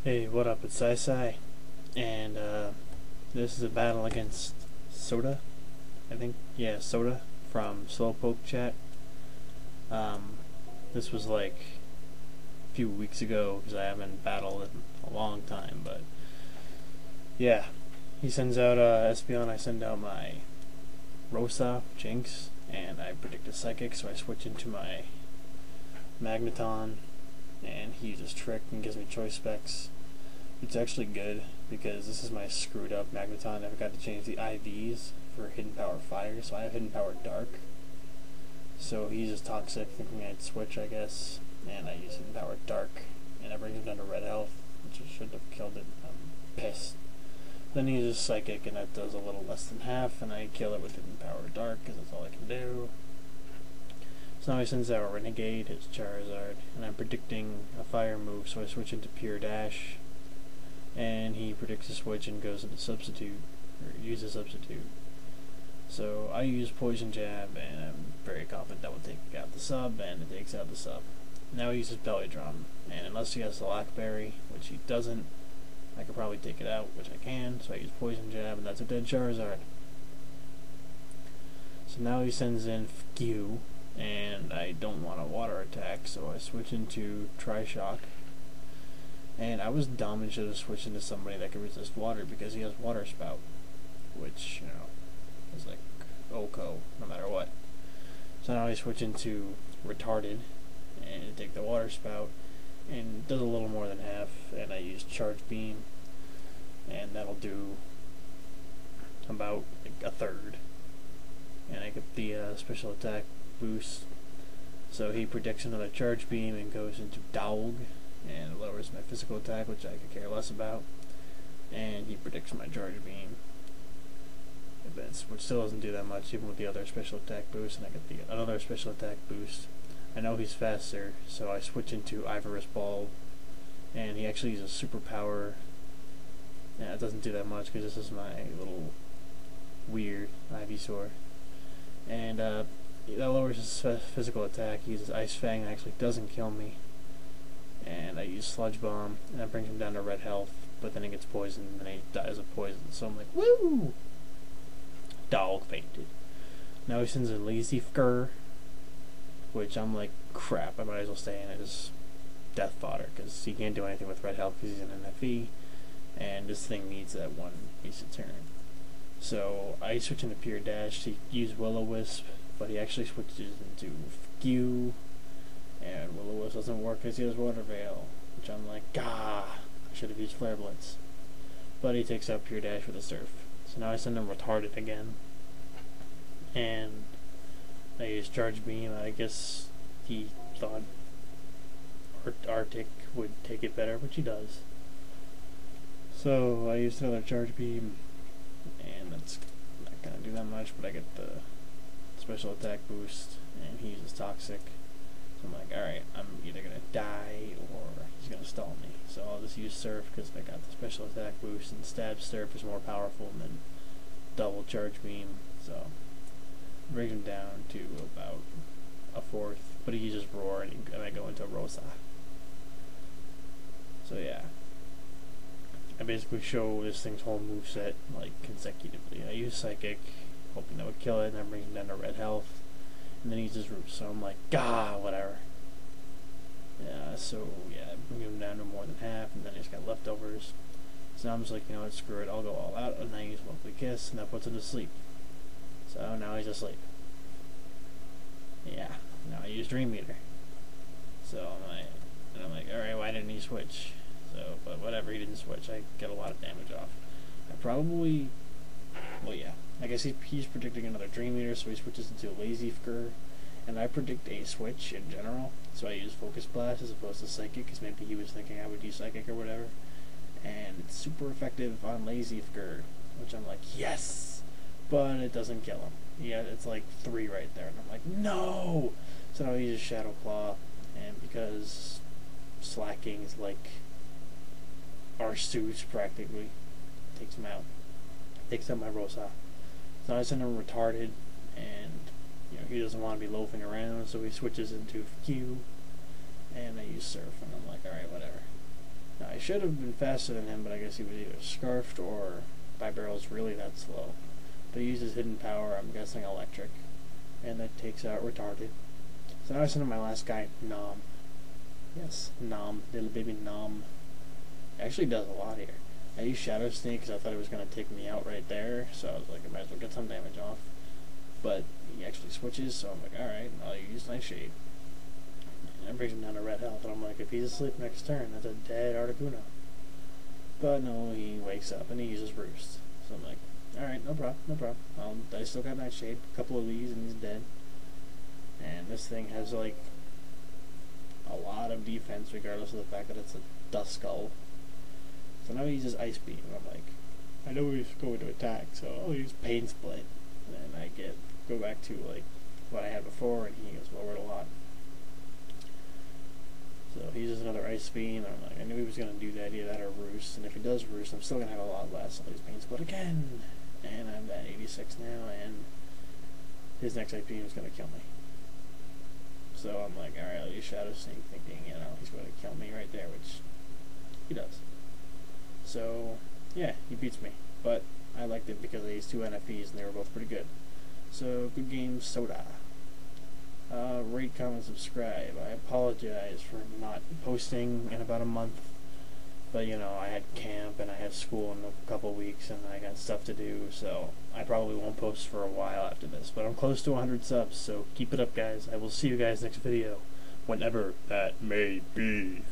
Hey, what up? It's Sai, and this is a battle against Soda, I think. Yeah, Soda from Slowpoke chat. This was like a few weeks ago because I haven't battled in a long time, but yeah, he sends out Espeon. I send out my Rosa, Jinx, and I predict a Psychic, so I switch into my Magneton, and he uses Trick and gives me choice specs. It's actually good because this is my screwed up Magneton. I forgot to change the IVs for Hidden Power Fire, so I have Hidden Power Dark. So he uses Toxic, thinking I'd switch, I guess, and I use Hidden Power Dark, and I bring him down to red health, which I should have killed it. I'm pissed. Then he uses Psychic, and that does a little less than half, and I kill it with Hidden Power Dark, because that's all I can do. So now he sends out Renegade, his Charizard, and I'm predicting a fire move, so I switch into Pure Dash. And he predicts a switch and goes into Substitute, or uses Substitute. So I use Poison Jab, and I'm very confident that will take out the sub, and it takes out the sub. Now he uses Belly Drum, and unless he has the Blackberry, which he doesn't, I could probably take it out, which I can, so I use Poison Jab, and that's a dead Charizard. So now he sends in Few, and I don't want a water attack, so I switch into Tri-Shock. And I was dumb and should have switched into somebody that could resist water because he has Water Spout, which, you know, is like OHKO no matter what. So now I switch into Retarded and take the Water Spout, and it does a little more than half, and I use Charge Beam, and that'll do about like a third. And I get the special attack boost. So he predicts another Charge Beam and goes into Dowg, and it lowers my physical attack, which I could care less about. And he predicts my Charge Beam, which still doesn't do that much, even with the other special attack boost, and I get another special attack boost. I know he's faster, so I switch into Ivorous Bulb, and he actually uses Superpower. Yeah, it doesn't do that much because this is my little weird Ivysaur. And that lowers his physical attack. He uses Ice Fang, and actually doesn't kill me. And I use Sludge Bomb, and that brings him down to red health, but then he gets poisoned, and he dies of poison, so I'm like, woo! Dog fainted. Now he sends a Lazy Fur, which I'm like, crap, I might as well stay in his death fodder, because he can't do anything with red health because he's an NFE, and this thing needs that one piece of turn. So I switch into Pure Dash to use Will-O-Wisp, but he actually switches into Few, and Will-O-Wisp doesn't work because he has Water Veil, which I'm like, I should have used Flare Blitz. But he takes out Pure Dash with a Surf. So now I send him Retarded again, and I use Charge Beam. I guess he thought Arctic would take it better, which he does. So I used another Charge Beam, and that's not going to do that much, but I get the special attack boost, and he uses Toxic. So I'm like, alright, I'm either going to die or he's going to stall me. So I'll just use Surf because I got the special attack boost, and Stab Surf is more powerful than double Charge Beam. So it brings him down to about a fourth, but he uses Roar, and I go into Rosa. So yeah, I basically show this thing's whole moveset like consecutively. I use Psychic, hoping that would kill it, and then bring him down to red health. And then he uses Roots, so I'm like, whatever. Yeah, so yeah, bring him down to more than half, and then he's got leftovers. So now I'm just like, you know what, screw it, I'll go all out, and I use Lovely Kiss, and that puts him to sleep. So now he's asleep. Yeah, now I use Dream Eater. So I'm like, alright, why didn't he switch? So, but whatever, he didn't switch, I get a lot of damage off. I probably, well yeah, I guess he's predicting another Dream Eater, so he switches into a Lazy Fur, and I predict a switch in general, so I use Focus Blast as opposed to Psychic, because maybe he was thinking I would use Psychic or whatever, and it's super effective on Lazy Fur, which I'm like, yes, but it doesn't kill him. Yeah, it's like 3 right there, and I'm like, no! So now he uses Shadow Claw, and because Slacking is like our suits practically, takes him out. Takes out my Rosa. So I send him Retarded, and you know he doesn't want to be loafing around, so he switches into Q, and I use Surf, and I'm like, alright, whatever. Now I should have been faster than him, but I guess he was either scarfed or my barrel's really that slow. But he uses hidden power, I'm guessing electric, and that takes out retarded. So now I sent him my last guy, Nom. Yes, Nom, little baby Nom. It actually does a lot here. I used Shadow Sneak because I thought it was going to take me out right there, so I was like, I might as well get some damage off. But he actually switches, so I'm like, alright, I'll use Nightshade. And that brings him down to red health, and I'm like, if he's asleep next turn, that's a dead Articuno. But no, he wakes up and he uses Roost. So I'm like, alright, no problem, no problem. I still got Nightshade, a couple of these, and he's dead. And this thing has, like, a lot of defense, regardless of the fact that it's a Dust Skull. So now he uses Ice Beam, and I'm like, I know he's going to attack, so I'll use Pain Split. And I go back to, like, what I had before, and he goes lowered a lot. So he uses another Ice Beam, and I'm like, I knew he was going to do that, either that or Roost, and if he does Roost, I'm still going to have a lot less. I'll use Pain Split again, and I'm at 86 now, and his next Ice Beam is going to kill me. So I'm like, alright, I'll use Shadow Sneak, thinking, you know, he's going to kill me right there, which he does. So, yeah, he beats me. But I liked it because I used 2 NFEs and they were both pretty good. So, good game, Soda. Rate, comment, subscribe. I apologize for not posting in about a month. But, you know, I had camp and I have school in a couple weeks and I got stuff to do. So, I probably won't post for a while after this. But I'm close to 100 subs, so keep it up, guys. I will see you guys next video, whenever that may be.